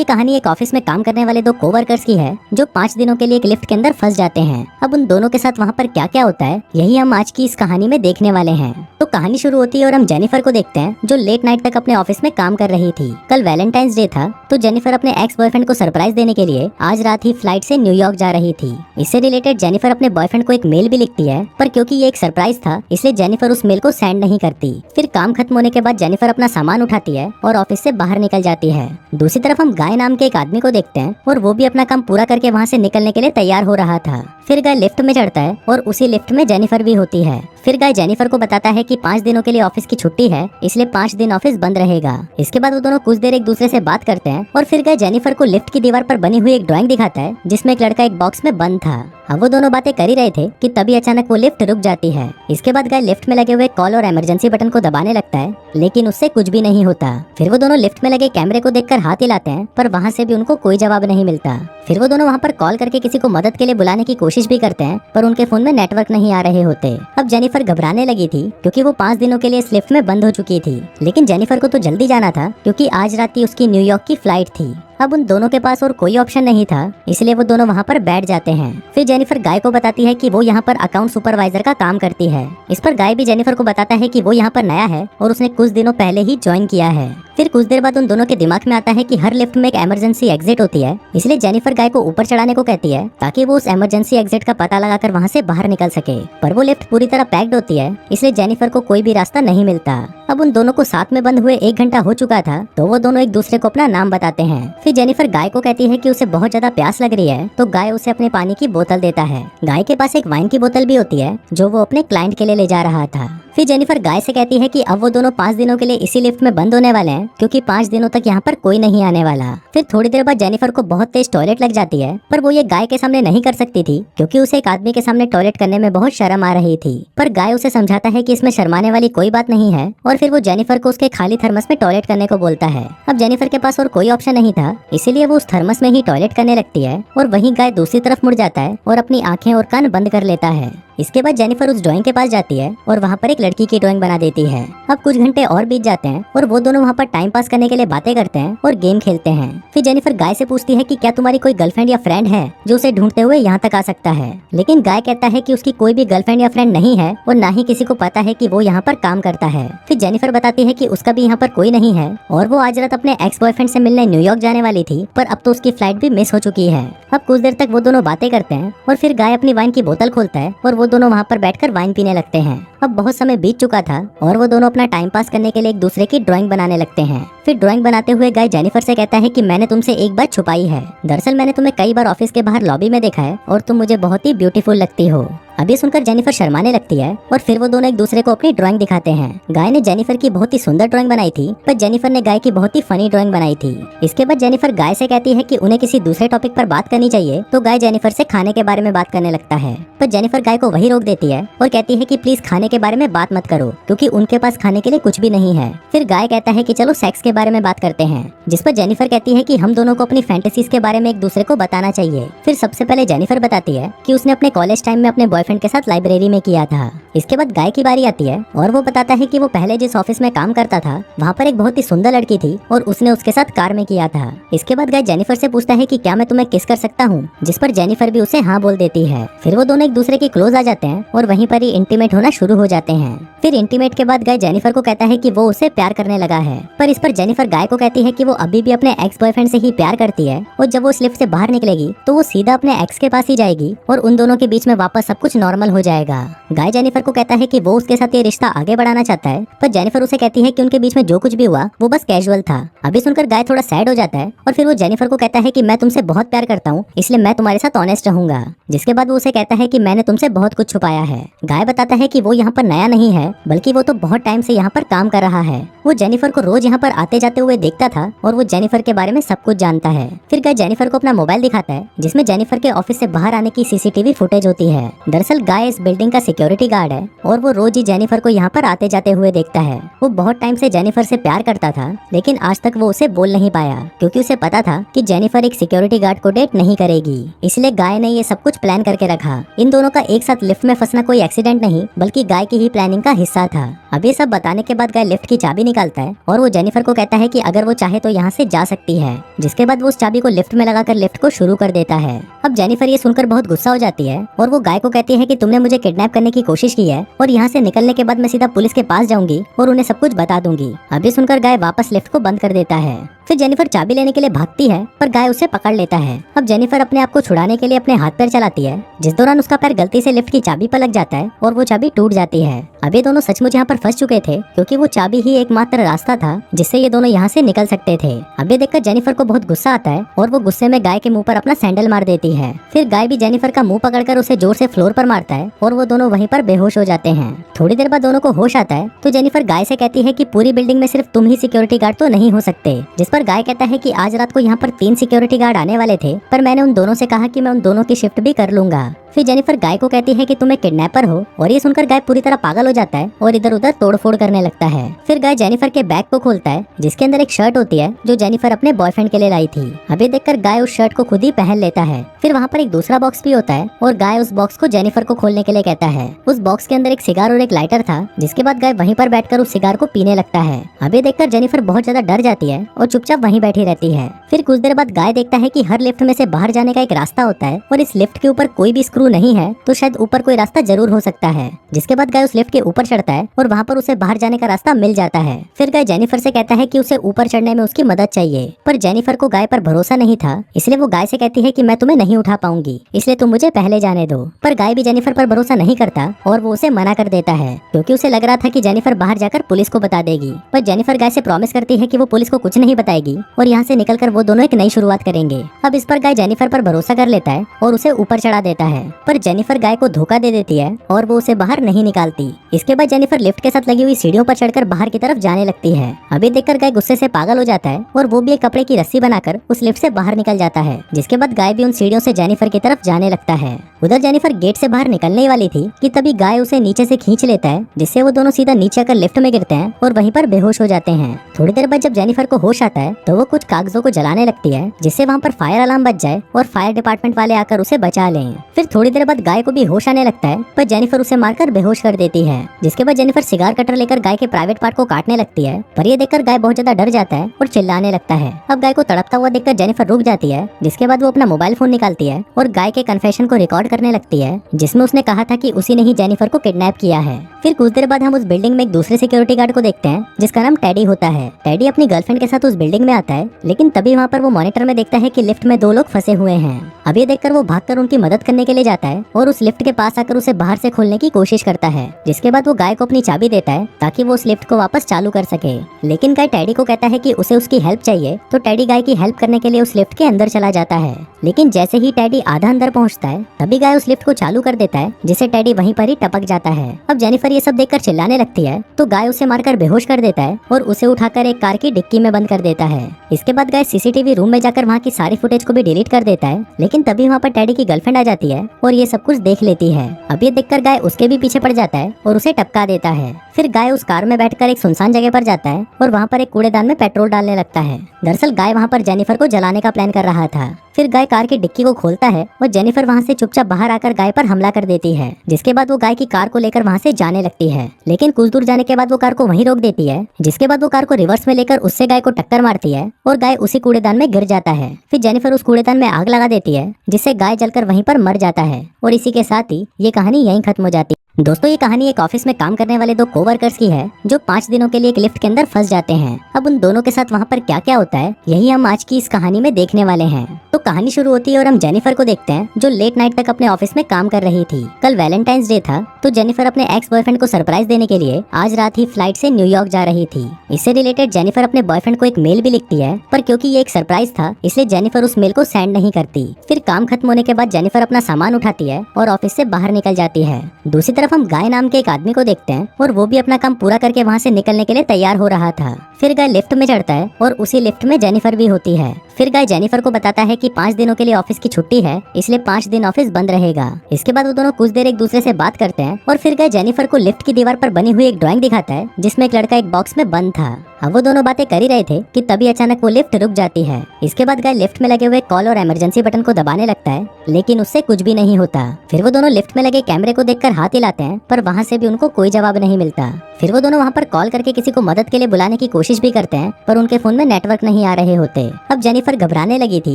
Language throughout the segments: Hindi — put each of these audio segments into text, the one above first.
ये कहानी एक ऑफिस में काम करने वाले दो कोवर्कर्स की है जो 5 दिनों के लिए एक लिफ्ट के अंदर फंस जाते हैं। अब उन दोनों के साथ वहाँ पर क्या क्या होता है यही हम आज की इस कहानी में देखने वाले हैं। तो कहानी शुरू होती है और हम जेनिफर को देखते हैं जो लेट नाइट तक अपने ऑफिस में काम कर रही थी। कल वैलेंटाइंस डे था तो जेनिफर अपने एक्स बॉयफ्रेंड को सरप्राइज देने के लिए आज रात ही फ्लाइट से न्यूयॉर्क जा रही थी। इससे रिलेटेड जेनिफर अपने बॉयफ्रेंड को एक मेल भी लिखती है, पर क्योंकि ये एक सरप्राइज था इसलिए जेनिफर उस मेल को सेंड नहीं करती। फिर काम खत्म होने के बाद जेनिफर अपना सामान उठाती है और ऑफिस से बाहर निकल जाती है। दूसरी तरफ हम गाय नाम के एक आदमी को देखते हैं और वो भी अपना काम पूरा करके वहाँ से निकलने के लिए तैयार हो रहा था। फिर गाय लिफ्ट में चढ़ता है और उसी लिफ्ट में जेनिफर भी होती है। फिर गाय जेनिफर को बताता है कि 5 दिनों के लिए ऑफिस की छुट्टी है, इसलिए 5 दिन ऑफिस बंद रहेगा। इसके बाद वो दोनों कुछ देर एक दूसरे से बात करते हैं और फिर गाय जेनिफर को लिफ्ट की दीवार पर बनी हुई एक ड्राइंग दिखाता है जिसमें एक लड़का एक बॉक्स में बंद था। अब वो दोनों बातें कर ही रहे थे कि तभी अचानक वो लिफ्ट रुक जाती है। इसके बाद गाय लिफ्ट में लगे हुए कॉल और इमरजेंसी बटन को दबाने लगता है, लेकिन उससे कुछ भी नहीं होता। फिर वो दोनों लिफ्ट में लगे कैमरे को देखकर हाथ हिलाते हैं, पर वहाँ से भी उनको कोई जवाब नहीं मिलता। फिर वो दोनों वहाँ पर कॉल करके किसी को मदद के लिए बुलाने की कोशिश भी करते हैं, पर उनके फोन में नेटवर्क नहीं आ रहे होते। अब जेनिफर घबराने लगी थी क्योंकि वो 5 दिनों के लिए इस लिफ्ट में बंद हो चुकी थी, लेकिन जेनिफर को तो जल्दी जाना था क्योंकि आज रात ही उसकी न्यूयॉर्क की फ्लाइट थी। अब उन दोनों के पास और कोई ऑप्शन नहीं था, इसलिए वो दोनों वहाँ पर बैठ जाते हैं। फिर जेनिफर गाय को बताती है कि वो यहाँ पर अकाउंट सुपरवाइजर का काम करती है। इस पर गाय भी जेनिफर को बताता है कि वो यहाँ पर नया है और उसने कुछ दिनों पहले ही ज्वाइन किया है। फिर कुछ देर बाद उन दोनों के दिमाग में आता है कि हर लिफ्ट में एक इमरजेंसी एग्जिट होती है, इसलिए जेनिफर गाय को ऊपर चढ़ाने को कहती है ताकि वो उस इमरजेंसी एग्जिट का पता लगाकर वहाँ से बाहर निकल सके। पर वो लिफ्ट पूरी तरह पैक्ड होती है, इसलिए जेनिफर को कोई भी रास्ता नहीं मिलता। अब उन दोनों को साथ में बंद हुए 1 घंटा हो चुका था, तो वो दोनों एक दूसरे को अपना नाम बताते हैं। फिर जेनिफर गाय को कहती है कि उसे बहुत ज्यादा प्यास लग रही है, तो गाय उसे अपने पानी की बोतल देता है। गाय के पास एक वाइन की बोतल भी होती है जो वो अपने क्लाइंट के लिए ले जा रहा था। फिर जेनिफर गाय से कहती है कि अब वो दोनों 5 दिनों के लिए इसी लिफ्ट में बंद होने वाले हैं क्योंकि 5 दिनों तक यहाँ पर कोई नहीं आने वाला। फिर थोड़ी देर बाद जेनिफर को बहुत तेज टॉयलेट लग जाती है, पर वो ये गाय के सामने नहीं कर सकती थी क्योंकि उसे एक आदमी के सामने टॉयलेट करने में बहुत शर्म आ रही थी। पर गाय उसे समझाता है कि इसमें शर्माने वाली कोई बात नहीं है और फिर वो जेनिफर को उसके खाली थर्मस में टॉयलेट करने को बोलता है। अब जेनिफर के पास और कोई ऑप्शन नहीं था, इसीलिए वो उस थर्मस में ही टॉयलेट करने लगती है और वहीं गाय दूसरी तरफ मुड़ जाता है और अपनी आंखें और कान बंद कर लेता है। इसके बाद जेनिफर उस ड्राइंग के पास जाती है और वहाँ पर एक लड़की की ड्राइंग बना देती है। अब कुछ घंटे और बीत जाते हैं और वो दोनों वहाँ पर टाइम पास करने के लिए बातें करते हैं और गेम खेलते हैं। फिर जेनिफर गाय से पूछती है कि क्या तुम्हारी कोई गर्लफ्रेंड या फ्रेंड है जो उसे ढूंढते हुए यहाँ तक आ सकता है, लेकिन गाय कहता है कि उसकी कोई भी गर्लफ्रेंड या फ्रेंड नहीं है और ना ही किसी को पता है कि वो यहाँ पर काम करता है। फिर जेनिफर बताती है कि उसका भी यहाँ पर कोई नहीं है और वो आज रात अपने एक्स बॉयफ्रेंड से मिलने न्यूयॉर्क जाने वाली थी, पर अब तो उसकी फ्लाइट भी मिस हो चुकी है। अब कुछ देर तक वो दोनों बातें करते हैं और फिर गाय अपनी वाइन की बोतल खोलता है और वो दोनों वहाँ पर बैठकर वाइन पीने लगते हैं। अब बहुत समय बीत चुका था और वो दोनों अपना टाइम पास करने के लिए एक दूसरे की ड्राइंग बनाने लगते हैं। फिर ड्राइंग बनाते हुए गाय जेनिफर से कहता है कि मैंने तुमसे एक बात छुपाई है। दरअसल मैंने तुम्हें कई बार ऑफिस के बाहर लॉबी में देखा है और तुम मुझे बहुत ही ब्यूटीफुल लगती हो। अब ये सुनकर जेनिफर शर्माने लगती है और फिर वो दोनों एक दूसरे को अपनी ड्राइंग दिखाते हैं। गाय ने जेनिफर की बहुत ही सुंदर ड्राइंग बनाई थी, पर जेनिफर ने गाय की बहुत ही फनी ड्राइंग बनाई थी। इसके बाद जेनिफर गाय से कहती है कि उन्हें किसी दूसरे टॉपिक पर बात करनी चाहिए, तो गाय जेनिफर से खाने के बारे में बात करने लगता है, पर जेनिफर गाय को वही रोक देती है और कहती है कि प्लीज खाने के बारे में बात मत करो क्योंकि उनके पास खाने के लिए कुछ भी नहीं है। फिर गाय कहता है कि चलो सेक्स के बारे में बात करते हैं, जिस पर जेनिफर कहती है कि हम दोनों को अपनी फैंटेसीज के बारे में एक दूसरे को बताना चाहिए। फिर सबसे पहले जेनिफर बताती है कि उसने अपने कॉलेज टाइम में अपने बॉयफ्रेंड के साथ लाइब्रेरी में किया था। इसके बाद गाय की बारी आती है और वो बताता है कि वो पहले जिस ऑफिस में काम करता था वहाँ पर एक बहुत ही सुंदर लड़की थी और उसने उसके साथ कार में किया था। इसके बाद गाय जेनिफर से पूछता है कि क्या मैं तुम्हें किस कर सकता हूँ, जिस पर जेनिफर भी उसे हाँ बोल देती है। फिर वो दोनों एक दूसरे के क्लोज आ जाते हैं और वहीं पर ही इंटीमेट होना शुरू हो जाते हैं। फिर इंटीमेट के बाद गाय जेनिफर को कहता है कि वो उसे प्यार करने लगा है, पर इस पर जेनिफर गाय को कहती है कि वो अभी भी अपने एक्स बॉयफ्रेंड से ही प्यार करती है और जब वो लिफ्ट से बाहर निकलेगी तो वो सीधा अपने एक्स के पास ही जाएगी और उन दोनों के बीच में वापस सब कुछ नॉर्मल हो जाएगा। गाय जेनिफर को कहता है कि वो उसके साथ ये रिश्ता आगे बढ़ाना चाहता है, पर जेनिफर उसे कहती है कि उनके बीच में जो कुछ भी हुआ वो बस कैजुअल था। अभी सुनकर गाय थोड़ा सैड हो जाता है और फिर वो जेनिफर को कहता है कि मैं तुमसे बहुत प्यार करता हूँ, इसलिए मैं तुम्हारे साथ ऑनेस्ट रहूंगा। जिसके बाद वो उसे कहता है कि मैंने तुमसे बहुत कुछ छुपाया है। गाय बताता है कि वो यहाँ पर नया नहीं है, बल्कि वो तो बहुत टाइम से यहाँ पर काम कर रहा है। वो जेनिफर को रोज यहाँ पर आते जाते हुए देखता था और वो जेनिफर के बारे में सब कुछ जानता है। फिर गाय जेनिफर को अपना मोबाइल दिखाता है जिसमें जेनिफर के ऑफिस से बाहर आने की सीसीटीवी फुटेज होती है। दरअसल गाय इस बिल्डिंग का सिक्योरिटी गार्ड है और वो रोज ही जेनिफर को यहाँ पर आते जाते हुए देखता है। वो बहुत टाइम से जेनिफर से प्यार करता था, लेकिन आज तक वो उसे बोल नहीं पाया क्योंकि उसे पता था कि जेनिफर एक सिक्योरिटी गार्ड को डेट नहीं करेगी। इसलिए गाय ने ये सब कुछ प्लान करके रखा। इन दोनों का एक साथ लिफ्ट में फंसना कोई एक्सीडेंट नहीं, बल्कि गाय की ही प्लानिंग का हिस्सा था। अब ये सब बताने के बाद गाय लिफ्ट की चाबी निकालता है और वो जेनिफर को कहता है कि अगर वो चाहे तो यहाँ से जा सकती है। जिसके बाद वो उस चाबी को लिफ्ट में लगाकर लिफ्ट को शुरू कर देता है। अब जेनिफर ये सुनकर बहुत गुस्सा हो जाती है और वो गाय को कहती है कि तुमने मुझे किडनैप करने की कोशिश की है और यहाँ से निकलने के बाद मैं सीधा पुलिस के पास जाऊंगी और उन्हें सब कुछ बता दूंगी। अभी सुनकर गाय वापस लिफ्ट को बंद कर देता है। फिर जेनिफर चाबी लेने के लिए भागती है पर गाय उसे पकड़ लेता है। अब जेनिफर अपने आप को छुड़ाने के लिए अपने हाथ पैर चलाती है, जिस दौरान उसका पैर गलती से लिफ्ट की चाबी पर लग जाता है और वो चाबी टूट जाती है। अब ये दोनों सचमुच यहाँ पर फंस चुके थे क्योंकि वो चाबी ही एकमात्र रास्ता था जिससे ये दोनों यहाँ से निकल सकते थे। अब ये देखकर जेनिफर को बहुत गुस्सा आता है और वो गुस्से में गाय के मुंह पर अपना सैंडल मार देती है। फिर गाय भी जेनिफर का मुंह पकड़कर उसे जोर से फ्लोर पर मारता है और वो दोनों वहीं पर बेहोश हो जाते हैं। थोड़ी देर बाद दोनों को होश आता है तो जेनिफर गाय से कहती है कि पूरी बिल्डिंग में सिर्फ तुम ही सिक्योरिटी गार्ड तो नहीं हो सकते। जिस पर गाय कहता है कि आज रात को यहाँ पर 3 सिक्योरिटी गार्ड आने वाले थे पर मैंने उन दोनों से कहा कि मैं उन दोनों की शिफ्ट भी कर लूंगा। फिर जेनिफर गाय को कहती है कि तुम एक किडनैपर हो और ये सुनकर गाय पूरी तरह पागल हो जाता है और इधर उधर तोड़फोड़ करने लगता है। फिर गाय जेनिफर के बैग को खोलता है जिसके अंदर एक शर्ट होती है जो जेनिफर अपने बॉयफ्रेंड के लिए लाई थी। अभी देखकर गाय उस शर्ट को खुद ही पहन लेता है। फिर वहाँ पर एक दूसरा बॉक्स भी होता है और गाय उस बॉक्स को जेनिफर को खोलने के लिए कहता है। उस बॉक्स के अंदर एक सिगार और एक लाइटर था जिसके बाद गाय वहीं पर बैठकर उस सिगार को पीने लगता है। अभी देखकर जेनिफर बहुत ज्यादा डर जाती है और चुपचाप वहीं बैठी रहती है। फिर कुछ देर बाद गाय देखता है कि हर लिफ्ट में से बाहर जाने का एक रास्ता होता है और इस लिफ्ट के ऊपर कोई भी स्क्रू नहीं है तो शायद ऊपर कोई रास्ता जरूर हो सकता है। जिसके बाद गाय उस लिफ्ट के ऊपर चढ़ता है और वहाँ पर उसे बाहर जाने का रास्ता मिल जाता है। फिर गाय जेनिफर से कहता है कि उसे ऊपर चढ़ने में उसकी मदद चाहिए पर जेनिफर को गाय पर भरोसा नहीं था, इसलिए वो गाय से कहती है कि मैं तुम्हें नहीं उठा पाऊंगी, इसलिए तुम मुझे पहले जाने दो। पर गाय भी जेनिफर पर भरोसा नहीं करता और वो उसे मना कर देता है क्योंकि उसे लग रहा था कि जेनिफर बाहर जाकर पुलिस को बता देगी। पर जेनिफर गाय से प्रॉमिस करती है कि वो पुलिस को कुछ नहीं बताएगी और यहाँ से निकलकर वो दोनों एक नई शुरुआत करेंगे। अब इस पर गाय जेनिफर पर भरोसा कर लेता है और उसे ऊपर चढ़ा देता है पर जेनिफर गाय को धोखा दे देती है और वो उसे बाहर नहीं निकालती। इसके बाद जेनिफर लिफ्ट के साथ लगी हुई सीढ़ियों पर चढ़कर बाहर की तरफ जाने लगती है। अभी देखकर गाय गुस्से से पागल हो जाता है और वो भी एक कपड़े की रस्सी बनाकर उस लिफ्ट से बाहर निकल जाता है। जिसके बाद गाय भी उन सीढ़ियों से जेनिफर की तरफ जाने लगता है। उधर जेनिफर गेट से बाहर निकलने वाली थी कि तभी गाय उसे नीचे से खींच लेता है जिससे वो दोनों सीधा नीचे आकर लिफ्ट में गिरते हैं और वहीं पर बेहोश हो जाते हैं। थोड़ी देर बाद जब जेनिफर को होश आता है तो वो कुछ कागजों को जलाने लगती है जिससे वहाँ पर फायर अलार्म बज जाए और फायर डिपार्टमेंट वाले आकर उसे बचा लें। फिर थोड़ी देर बाद गाय को भी होश आने लगता है पर जेनिफर उसे मारकर बेहोश कर देती है। जिसके बाद जेनिफर सिगार कटर लेकर गाय के प्राइवेट पार्ट को काटने लगती है पर ये देखकर गाय बहुत ज्यादा डर जाता है और चिल्लाने लगता है। अब गाय को तड़पता हुआ देखकर जेनिफर रुक जाती है। जिसके बाद वो अपना मोबाइल फोन निकालती है और गाय के कन्फेशन को रिकॉर्ड करने लगती है जिसमें उसने कहा था कि उसी ने ही जेनिफर को किडनैप किया है। फिर कुछ देर बाद हम उस बिल्डिंग में एक दूसरे सिक्योरिटी गार्ड को देखते हैं जिसका नाम टेडी होता है। टेडी अपनी गर्लफ्रेंड के साथ उस बिल्डिंग में आता है लेकिन तभी वहाँ पर वो मॉनिटर में देखता है कि लिफ्ट में 2 लोग फंसे हुए हैं। अब ये देखकर वो भागकर उनकी मदद करने के लिए जाता है और उस लिफ्ट के पास आकर उसे बाहर से खोलने की कोशिश करता है। जिसके बाद वो गाय को अपनी चाबी देता है ताकि वो उस लिफ्ट को वापस चालू कर सके। लेकिन गाय टेडी को कहता है कि उसे उसकी हेल्प चाहिए तो टेडी गाय की हेल्प करने के लिए उस लिफ्ट के अंदर चला जाता है। लेकिन जैसे ही टेडी आधा अंदर पहुंचता है तभी गाय उस लिफ्ट को चालू कर देता है जिससे टेडी वहीं पर ही टपक जाता है। अब जेनिफर ये सब देखकर चिल्लाने लगती है तो गाय उसे मारकर बेहोश कर देता है और उसे उठाकर एक कार की डिक्की में बंद कर देता है। इसके बाद गाय सीसीटीवी रूम में जाकर वहाँ की सारी फुटेज को भी डिलीट कर देता है लेकिन तभी वहाँ पर टेडी की गर्लफ्रेंड आ जाती है और ये सब कुछ देख लेती है। अब ये देखकर गाय उसके भी पीछे पड़ जाता है और उसे टपका देता है। फिर गाय उस कार में बैठकर एक सुनसान जगह पर जाता है और वहाँ पर एक कूड़ेदान में पेट्रोल डालने लगता है। दरअसल गाय वहाँ पर जेनिफर को जलाने का प्लान कर रहा था। फिर गाय कार की डिक्की को खोलता है और जेनिफर वहाँ से चुपचाप बाहर आकर गाय पर हमला कर देती है। जिसके बाद वो गाय की कार को लेकर वहाँ से जाने लगती है लेकिन कुछ दूर जाने के बाद वो कार को वहीं रोक देती है। जिसके बाद वो कार को रिवर्स में लेकर उससे गाय को टक्कर मारती है और गाय उसी कूड़ेदान में गिर जाता है। फिर जेनिफर उस कूड़ेदान में आग लगा देती है जिससे गाय जलकर वहीं पर मर जाता है और इसी के साथ ही ये कहानी यहीं खत्म हो जाती है। दोस्तों ये कहानी एक ऑफिस में काम करने वाले 2 कोवर्कर्स की है जो 5 दिनों के लिए एक लिफ्ट के अंदर फंस जाते हैं। अब उन दोनों के साथ वहाँ पर क्या क्या होता है यही हम आज की इस कहानी में देखने वाले हैं। तो कहानी शुरू होती है और हम जेनिफर को देखते हैं जो लेट नाइट तक अपने ऑफिस में काम कर रही थी। कल वैलेंटाइंस डे था तो जेनिफर अपने एक्स बॉयफ्रेंड को सरप्राइज देने के लिए आज रात ही फ्लाइट से न्यूयॉर्क जा रही थी। इससे रिलेटेड जेनिफर अपने बॉयफ्रेंड को एक मेल भी लिखती है पर क्योंकि ये एक सरप्राइज था इसलिए जेनिफर उस मेल को सेंड नहीं करती। फिर काम खत्म होने के बाद जेनिफर अपना सामान उठाती है और ऑफिस से बाहर निकल जाती है। दूसरी तरफ हम गाय नाम के एक आदमी को देखते हैं और वो भी अपना काम पूरा करके वहाँ से निकलने के लिए तैयार हो रहा था। फिर गाय लिफ्ट में चढ़ता है और उसी लिफ्ट में जेनिफर भी होती है। फिर गाय जेनिफर को बताता है कि 5 दिनों के लिए ऑफिस की छुट्टी है, इसलिए 5 दिन ऑफिस बंद रहेगा। इसके बाद वो दोनों कुछ देर एक दूसरे से बात करते हैं और फिर गाय जेनिफर को लिफ्ट की दीवार पर बनी हुई एक ड्राइंग दिखाता है जिसमें एक लड़का एक बॉक्स में बंद था। अब वो दोनों बातें कर ही रहे थे कि तभी अचानक वो लिफ्ट रुक जाती है। इसके बाद गाय लिफ्ट में लगे हुए कॉल और इमरजेंसी बटन को दबाने लगता है, लेकिन उससे कुछ भी नहीं होता। फिर वो दोनों लिफ्ट में लगे कैमरे को देखकर हाथ हिलाते हैं, पर वहाँ से भी उनको कोई जवाब नहीं मिलता। फिर वो दोनों वहाँ पर कॉल करके किसी को मदद के लिए बुलाने की कोशिश भी करते हैं, पर उनके फोन में नेटवर्क नहीं आ रहे होते। अब जेनिफर घबराने लगी थी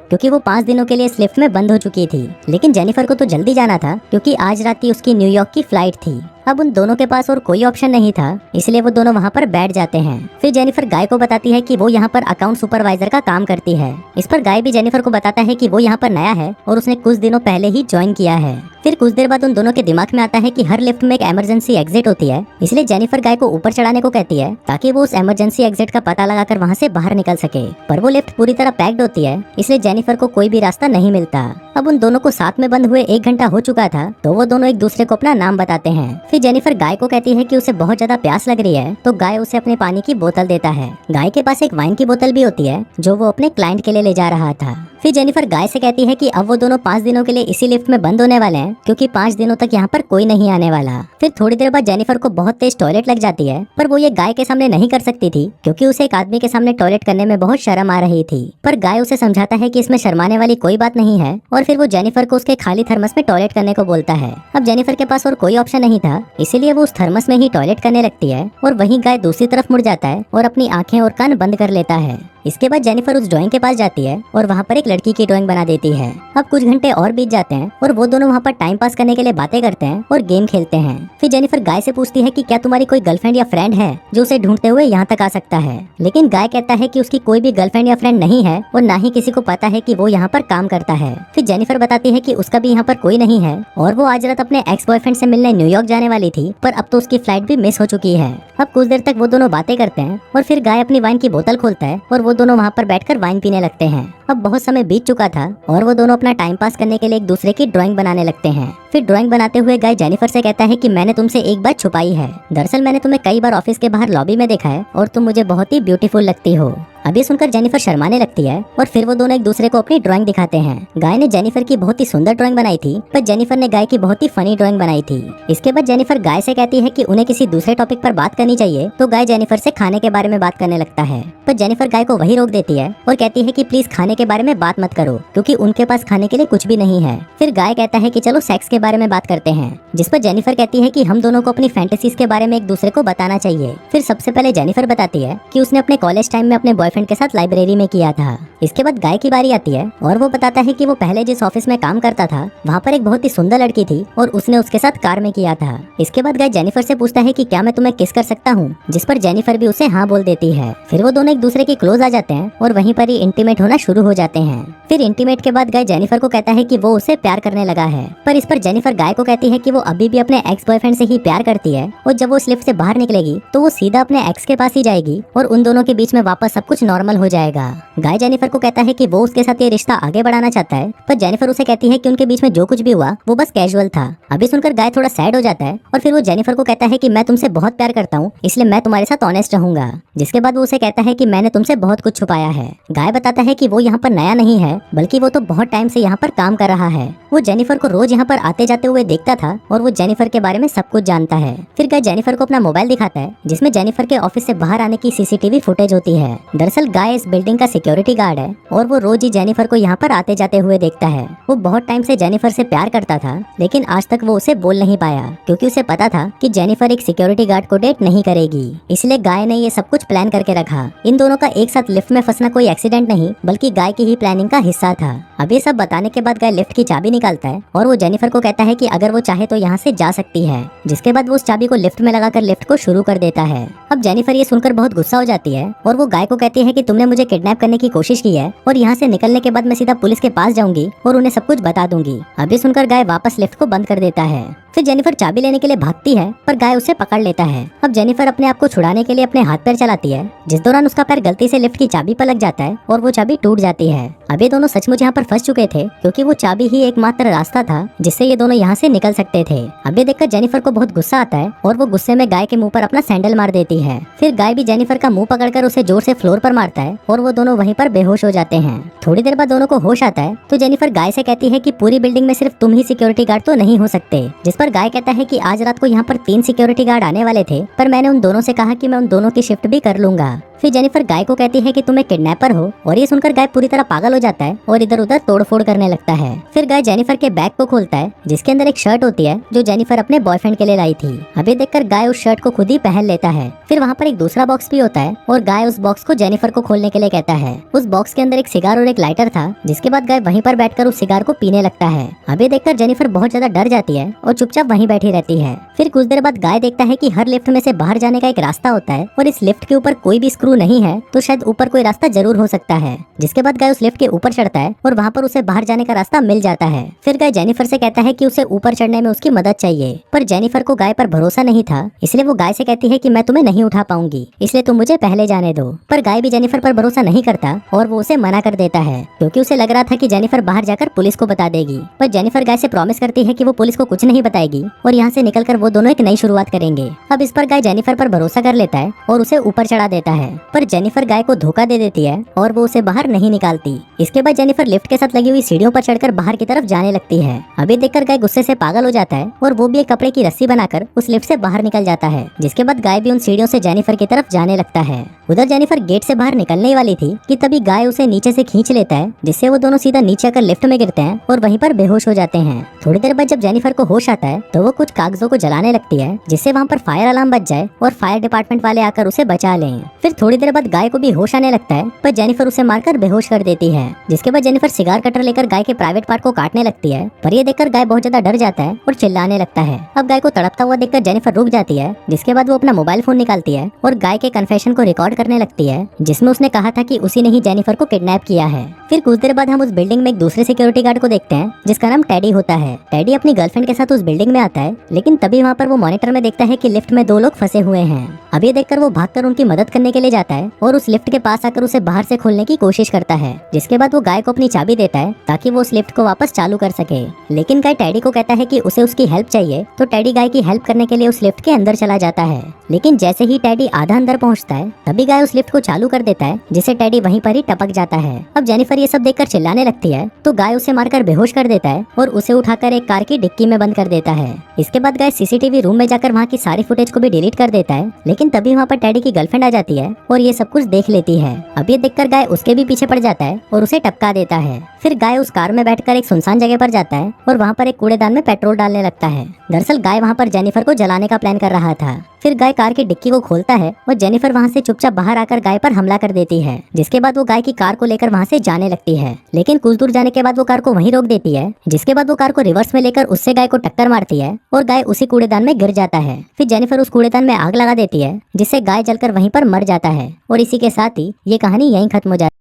क्योंकि वो 5 दिनों के लिए इस लिफ्ट में बंद हो चुकी थी, लेकिन जेनिफर को तो जल्दी जाना था क्योंकि आज रात की उसकी न्यूयॉर्क की फ्लाइट थी। अब उन दोनों के पास और कोई ऑप्शन नहीं था, इसलिए वो दोनों वहाँ पर बैठ जाते हैं। फिर जेनिफर गाय को बताती है कि वो यहाँ पर अकाउंट सुपरवाइजर का काम करती है। इस पर गाय भी जेनिफर को बताता है कि वो यहाँ पर नया है और उसने कुछ दिनों पहले ही ज्वाइन किया है। फिर कुछ देर बाद उन दोनों के दिमाग में आता है कि हर लिफ्ट में एक इमरजेंसी एग्जिट होती है, इसलिए जेनिफर गाय को ऊपर चढ़ाने को कहती है ताकि वो उस इमरजेंसी एग्जिट का पता लगाकर वहाँ से बाहर निकल सके। पर वो लिफ्ट पूरी तरह पैक्ड होती है, इसलिए जेनिफर को कोई भी रास्ता नहीं मिलता। अब उन दोनों को साथ में बंद हुए 1 घंटा हो चुका था, तो वो दोनों एक दूसरे को अपना नाम बताते हैं। फिर जेनिफर गाय को कहती है कि उसे बहुत ज्यादा प्यास लग रही है, तो गाय उसे अपने पानी की बोतल देता है। गाय के पास एक वाइन की बोतल भी होती है जो वो अपने क्लाइंट के लिए ले जा रहा था। फिर जेनिफर गाय से कहती है कि अब वो दोनों 5 दिनों के लिए इसी लिफ्ट में बंद होने वाले हैं क्योंकि 5 दिनों तक यहाँ पर कोई नहीं आने वाला। फिर थोड़ी देर बाद जेनिफर को बहुत तेज टॉयलेट लग जाती है, पर वो ये गाय के सामने नहीं कर सकती थी क्योंकि उसे एक आदमी के सामने टॉयलेट करने में बहुत शर्म आ रही थी। पर गाय उसे समझाता है कि इसमें शर्माने वाली कोई बात नहीं है और फिर वो जेनिफर को उसके खाली थर्मस में टॉयलेट करने को बोलता है। अब जेनिफर के पास और कोई ऑप्शन नहीं था, इसीलिए वो उस थर्मस में ही टॉयलेट करने लगती है और वहीं गाय दूसरी तरफ मुड़ जाता है और अपनी आंखें और कान बंद कर लेता है। इसके बाद जेनिफर उस ड्राइंग के पास जाती है और वहाँ पर एक लड़की की ड्राइंग बना देती है। अब कुछ घंटे और बीत जाते हैं और वो दोनों वहाँ पर टाइम पास करने के लिए बातें करते हैं और गेम खेलते हैं। फिर जेनिफर गाय से पूछती है कि क्या तुम्हारी कोई गर्लफ्रेंड या फ्रेंड है जो उसे ढूंढते हुए यहाँ तक आ सकता है, लेकिन गाय कहता है कि उसकी कोई भी गर्लफ्रेंड या फ्रेंड नहीं है और ना ही किसी को पता है कि वो यहाँ पर काम करता है। फिर जेनिफर बताती है कि उसका भी यहाँ पर कोई नहीं है और वो आज रात अपने एक्स बॉयफ्रेंड से मिलने न्यूयॉर्क जाने वाली थी, पर अब तो उसकी फ्लाइट भी मिस हो चुकी है। अब कुछ देर तक वो दोनों बातें करते हैं और फिर गाय अपनी वाइन की बोतल खोलता है और वो दोनों वहाँ पर बैठकर वाइन पीने लगते हैं। अब बहुत समय बीत चुका था और वो दोनों अपना टाइम पास करने के लिए एक दूसरे की ड्राइंग बनाने लगते हैं। फिर ड्राइंग बनाते हुए गाय जेनिफर से कहता है कि मैंने तुमसे एक बात छुपाई है। दरअसल मैंने तुम्हें कई बार ऑफिस के बाहर लॉबी में देखा है और तुम मुझे बहुत ही ब्यूटीफुल लगती हो। अब ये सुनकर जेनिफर शर्माने लगती है और फिर वो दोनों एक दूसरे को अपनी ड्राइंग दिखाते हैं। गाय ने जेनिफर की बहुत ही सुंदर ड्राइंग बनाई थी, पर जेनिफर ने गाय की बहुत ही फनी ड्राइंग बनाई थी। इसके बाद जेनिफर गाय से कहती है कि उन्हें किसी दूसरे टॉपिक पर बात करनी चाहिए, तो गाय जेनिफर से खाने के बारे में बात करने लगता है, पर जेनिफर गाय को वही रोक देती है और कहती है कि प्लीज खाने के बारे में बात मत करो क्योंकि उनके पास खाने के लिए कुछ भी नहीं है। फिर गाय कहता है कि चलो सेक्स के बारे में बात करते हैं, जिस पर जेनिफर कहती है कि हम दोनों को अपनी फैंटेसीज के बारे में एक दूसरे को बताना चाहिए। फिर सबसे पहले जेनिफर बताती है कि उसने अपने कॉलेज टाइम में अपने बॉयफ्रेंड के साथ लाइब्रेरी में किया था। इसके बाद गाय की बारी आती है और वो बताता है कि वो पहले जिस ऑफिस में काम करता था वहाँ पर एक बहुत ही सुंदर लड़की थी और उसने उसके साथ कार में किया था। इसके बाद गाय जेनिफर से पूछता है कि क्या मैं तुम्हें किस कर सकता हूँ, जिस पर जेनिफर भी उसे हाँ बोल देती है। फिर वो दोनों एक दूसरे के क्लोज आ जाते हैं और वहीं पर ही इंटीमेट होना शुरू हो जाते हैं। फिर इंटीमेट के बाद गाय जेनिफर को कहता है कि वो उसे प्यार करने लगा है, पर इस पर जेनिफर गाय को कहती है कि वो अभी भी अपने एक्स बॉयफ्रेंड से ही प्यार करती है और जब वो उस लिफ्ट से बाहर निकलेगी तो वो सीधा अपने एक्स के पास ही जाएगी और उन दोनों के बीच में वापस सब कुछ नॉर्मल हो जाएगा। गाय जेनिफर को कहता है कि वो उसके साथ ये रिश्ता आगे बढ़ाना चाहता है, पर जेनिफर उसे कहती है कि उनके बीच में जो कुछ भी हुआ वो बस कैजुअल था। अभी सुनकर गाय थोड़ा सैड हो जाता है और फिर वो जेनिफर को कहता है कि मैं तुमसे बहुत प्यार करता हूँ, इसलिए मैं तुम्हारे साथ ऑनेस्ट रहूंगा। जिसके बाद वो उसे कहता है कि मैंने तुमसे बहुत कुछ छुपाया है। गाय बताता है कि वो यहाँ पर नया नहीं है, बल्कि वो तो बहुत टाइम से यहाँ पर काम कर रहा है। वो जेनिफर को रोज यहाँ पर आते जाते हुए देखता था और वो जेनिफर के बारे में सब कुछ जानता है। फिर गाय जेनिफर को अपना मोबाइल दिखाता है जिसमें जेनिफर के ऑफिस से बाहर आने की सीसीटीवी फुटेज होती है। दरअसल गाय इस बिल्डिंग का सिक्योरिटी गार्ड है और वो रोज ही जेनिफर को यहाँ पर आते जाते हुए देखता है। वो बहुत टाइम से जेनिफर से प्यार करता था, लेकिन आज तक वो उसे बोल नहीं पाया क्योंकि उसे पता था कि जेनिफर एक सिक्योरिटी गार्ड को डेट नहीं करेगी। इसलिए गाय ने ये सब कुछ प्लान करके रखा। इन दोनों का एक साथ लिफ्ट में फंसना कोई एक्सीडेंट नहीं, बल्कि गाय की ही प्लानिंग का हिस्सा था। अब ये सब बताने के बाद गाय लिफ्ट की चाबी निकालता है और वो जेनिफर को कहता है कि अगर वो चाहे तो यहाँ से जा सकती है। जिसके बाद वो उस चाबी को लिफ्ट में लगाकर लिफ्ट को शुरू कर देता है। अब जेनिफर ये सुनकर बहुत गुस्सा हो जाती है और वो गाय को कहती है कि तुमने मुझे किडनैप करने की कोशिश की है और यहाँ से निकलने के बाद मैं सीधा पुलिस के पास जाऊंगी और उन्हें सब कुछ बता दूंगी। अभी सुनकर गाय वापस लिफ्ट को बंद कर देता है। फिर जेनिफर चाबी लेने के लिए भागती है, पर गाय उसे पकड़ लेता है। अब जेनिफर अपने आप को छुड़ाने के लिए अपने हाथ पैर चलाती है, जिस दौरान उसका पैर गलती से लिफ्ट की चाबी पर लग जाता है और वो चाबी टूट जाती है। अब ये दोनों सचमुच यहाँ पर फंस चुके थे क्योंकि वो चाबी ही एकमात्र रास्ता था जिससे ये दोनों यहाँ से निकल सकते थे। अब ये देखकर जेनिफर को बहुत गुस्सा आता है और वो गुस्से में गाय के मुंह पर अपना सैंडल मार देती है। फिर गाय भी जेनिफर का मुंह पकड़कर उसे जोर से फ्लोर पर मारता है और वो दोनों वहीं पर बेहोश हो जाते हैं। थोड़ी देर बाद दोनों को होश आता है तो जेनिफर गाय से कहती है कि पूरी बिल्डिंग में सिर्फ तुम ही सिक्योरिटी गार्ड तो नहीं हो सकते। जिस पर गाय कहता है कि आज रात को यहाँ पर 3 सिक्योरिटी गार्ड आने वाले थे, पर मैंने उन दोनों से कहा कि मैं उन दोनों की शिफ्ट भी कर लूंगा। फिर जेनिफर गाय को कहती है कि तुम एक किडनैपर हो और ये सुनकर गाय पूरी तरह पागल हो जाता है और इधर उधर तोड़फोड़ करने लगता है। फिर गाय जेनिफर के बैग को खोलता है जिसके अंदर एक शर्ट होती है जो जेनिफर अपने बॉयफ्रेंड के लिए लाई थी। अभी देखकर गाय उस शर्ट को खुद ही पहन लेता है। फिर वहाँ पर एक दूसरा बॉक्स भी होता है और गाय उस बॉक्स को जेनिफर को खोलने के लिए कहता है। उस बॉक्स के अंदर एक सिगार और एक लाइटर था जिसके बाद गाय वहीं पर बैठकर उस सिगार को पीने लगता है। अभी देखकर जेनिफर बहुत ज्यादा डर जाती है और चुपचाप वहीं बैठी रहती है। फिर कुछ देर बाद गाय देखता है कि हर लिफ्ट में से बाहर जाने का एक रास्ता होता है और इस लिफ्ट के ऊपर कोई भी स्क्रू नहीं है तो शायद ऊपर कोई रास्ता जरूर हो सकता है। जिसके बाद गाय उस लिफ्ट के ऊपर चढ़ता है और वहाँ पर उसे बाहर जाने का रास्ता मिल जाता है। फिर गाय जेनिफर से कहता है कि उसे ऊपर चढ़ने में उसकी मदद चाहिए, पर जेनिफर को गाय पर भरोसा नहीं था, इसलिए वो गाय से कहती है कि मैं तुम्हें नहीं उठा पाऊंगी, इसलिए तुम मुझे पहले जाने दो। पर गाय भी जेनिफर पर भरोसा नहीं करता और वो उसे मना कर देता है क्योंकि उसे लग रहा था कि जेनिफर बाहर जाकर पुलिस को बता देगी। पर जेनिफर गाय से प्रॉमिस करती है कि वो पुलिस को कुछ नहीं बताएगी और यहाँ से निकलकर वो दोनों एक नई शुरुआत करेंगे। अब इस पर गाय जेनिफर पर भरोसा कर लेता है और उसे ऊपर चढ़ा देता है, पर जेनिफर गाय को धोखा दे देती है और वो उसे बाहर नहीं निकालती। इसके बाद जेनिफर लिफ्ट के साथ लगी हुई सीढ़ियों पर चढ़कर बाहर की तरफ जाने लगती है। अभी देखकर गाय गुस्से से पागल हो जाता है और वो भी एक कपड़े की रस्सी बनाकर उस लिफ्ट से बाहर निकल जाता है। जिसके बाद गाय भी उन सीढ़ियों से जेनिफर की तरफ जाने लगता है। उधर जेनिफर गेट से बाहर निकलने ही वाली थी कि तभी गाय उसे नीचे से खींच लेता है, जिससे वो दोनों सीधा नीचे आकर लिफ्ट में गिरते हैं और वहीं पर बेहोश हो जाते हैं। थोड़ी देर बाद जब जेनिफर को होश आता है तो वो कुछ कागजों को जलाने लगती है जिससे वहाँ पर फायर अलार्म बज जाए और फायर डिपार्टमेंट वाले आकर उसे बचा लें। फिर थोड़ी देर बाद गाय को भी होश आने लगता है, पर जेनिफर उसे मारकर बेहोश कर देती है। जिसके बाद जेनिफर सिगार कटर लेकर गाय के प्राइवेट पार्ट को काटने लगती है, पर ये देखकर गाय बहुत ज्यादा डर जाता है और चिल्लाने लगता है। अब गाय को तड़पता हुआ देखकर जेनिफर रुक जाती है, जिसके बाद वो अपना मोबाइल फोन निकालती है और गाय के कन्फेशन को रिकॉर्ड करने लगती है जिसमें उसने कहा था कि उसी ने ही जेनिफर को किडनैप किया है। फिर कुछ देर बाद हम उस बिल्डिंग में एक दूसरे सिक्योरिटी गार्ड को देखते हैं जिसका नाम टेडी होता है। टेडी अपनी गर्लफ्रेंड के साथ उस बिल्डिंग में आता है, लेकिन तभी वहाँ पर वो मॉनिटर में देखता है कि लिफ्ट में 2 लोग फंसे हुए हैं। अब ये देखकर वो भागकर उनकी मदद करने के लिए जाता है और उस लिफ्ट के पास आकर उसे बाहर से खोलने की कोशिश करता है। जिसके बाद वो गाय को अपनी चाबी देता है ताकि वो उस लिफ्ट को वापस चालू कर सके, लेकिन गाय टेडी को कहता है कि उसे उसकी हेल्प चाहिए, तो टेडी गाय की हेल्प करने के लिए उस लिफ्ट के अंदर चला जाता है। लेकिन जैसे ही टेडी आधा अंदर पहुंचता है तभी गाय उस लिफ्ट को चालू कर देता है, जिससे टेडी वहीं पर ही टपक जाता है। अब जेनिफर ये सब देखकर चिल्लाने लगती है तो गाय उसे मारकर बेहोश कर देता है और उसे उठाकर एक कार की डिक्की में बंद कर देता है। इसके बाद गाय सीसीटीवी रूम में जाकर वहाँ की सारी फुटेज को भी डिलीट कर देता है, लेकिन तभी वहाँ पर टेडी की गर्लफ्रेंड आ जाती है और ये सब कुछ देख लेती है। अब ये देखकर गाय उसके भी पीछे पड़ जाता है और उसे टपका देता है। फिर गाय उस कार में बैठकर एक सुनसान जगह पर जाता है और वहाँ पर एक कूड़ेदान में पेट्रोल डालने लगता है। दरअसल गाय वहाँ पर जेनिफर को जलाने का प्लान कर रहा था। फिर गाय कार की डिक्की को खोलता है और जेनिफर वहाँ से चुपचाप बाहर आकर गाय पर हमला कर देती है। जिसके बाद वो गाय की कार को लेकर वहाँ से जाने लगती है, लेकिन कुछ दूर जाने के बाद वो कार को वहीं रोक देती है। जिसके बाद वो कार को रिवर्स में लेकर उससे गाय को टक्कर मारती है और गाय उसी कूड़ेदान में गिर जाता है। फिर जेनिफर उस कूड़ेदान में आग लगा देती है, जिससे गाय जलकर वहीं पर मर जाता है। और इसी के साथ ही ये कहानी यहीं खत्म हो जाती है।